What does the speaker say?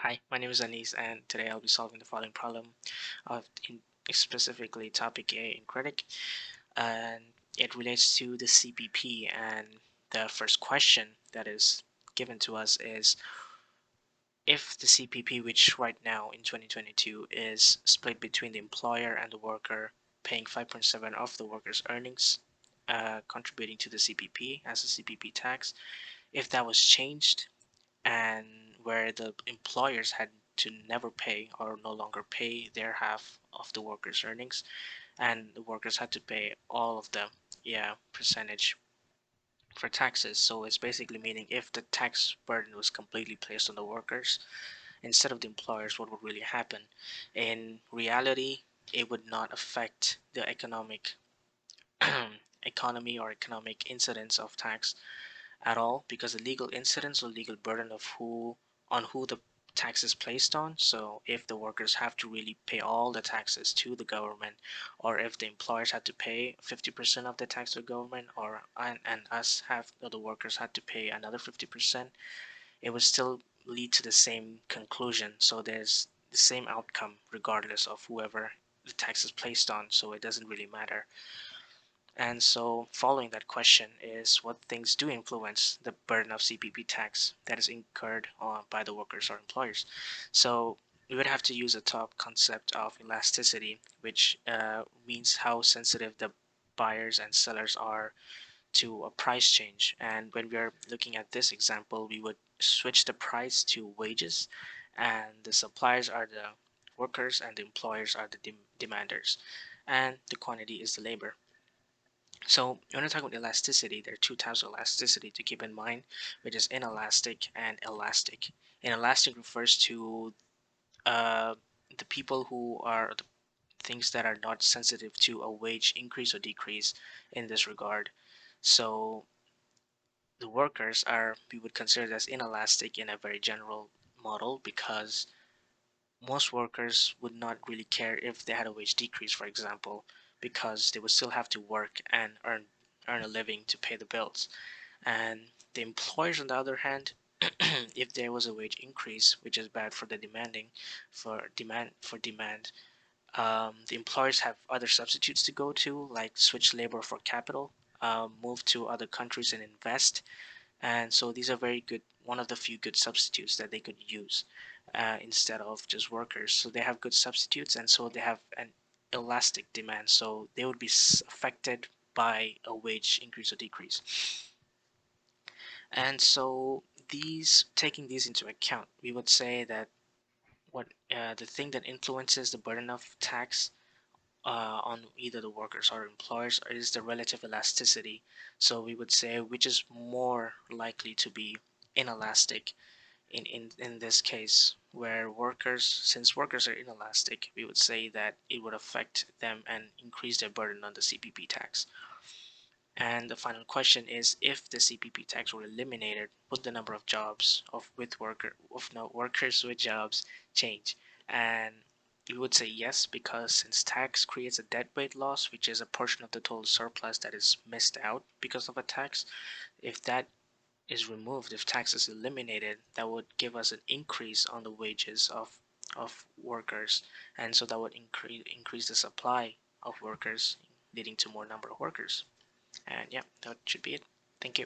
Hi, my name is Anis, and today I'll be solving the following problem of specifically topic A in Kritik, and it relates to the CPP. And the first question that is given to us is if the CPP, which right now in 2022 is split between the employer and the worker, paying 5.7 of the worker's earnings, contributing to the CPP as a CPP tax, if that was changed and where the employers had to never pay or no longer pay their half of the workers' earnings, and the workers had to pay all of the percentage for taxes. So it's basically meaning if the tax burden was completely placed on the workers instead of the employers, what would really happen? In reality, it would not affect the economic economy or economic incidence of tax at all, because the legal incidence or legal burden of who the tax is placed on. So if the workers have to really pay all the taxes to the government, or if the employers had to pay 50% of the tax to the government, or and us have the workers had to pay another 50%, it would still lead to the same conclusion. So there's the same outcome regardless of whoever the tax is placed on, so it doesn't really matter. And so following that question is what things do influence the burden of CPP tax that is incurred by the workers or employers. So we would have to use a top concept of elasticity, which means how sensitive the buyers and sellers are to a price change. And when we are looking at this example, we would switch the price to wages, and the suppliers are the workers and the employers are the demanders, and the quantity is the labor. So when we're talking about elasticity, there are two types of elasticity to keep in mind, which is inelastic and elastic. Inelastic refers to uh, the people who are the things that are not sensitive to a wage increase or decrease in this regard. So the workers are, we would consider as inelastic in a very general model, because most workers would not really care if they had a wage decrease, for example, because they would still have to work and earn a living to pay the bills. And the employers, on the other hand, if there was a wage increase, which is bad for the demand, the employers have other substitutes to go to, like switch labor for capital, move to other countries and invest. And so these are very good, one of the few good substitutes that they could use instead of just workers. So they have good substitutes, and so they have an elastic demand, so they would be affected by a wage increase or decrease. And so these, taking these into account, we would say that what the thing that influences the burden of tax on either the workers or employers is the relative elasticity. So we would say which is more likely to be inelastic in this case, where workers, since workers are inelastic, we would say that it would affect them and increase their burden on the CPP tax. And the final question is, if the CPP tax were eliminated, would the number of jobs of no workers with jobs change? And we would say yes, because since tax creates a deadweight loss, which is a portion of the total surplus that is missed out because of a tax, if that is removed, if tax is eliminated, that would give us an increase on the wages of workers, and so that would increase the supply of workers, leading to more number of workers. And yeah, that should be it. Thank you.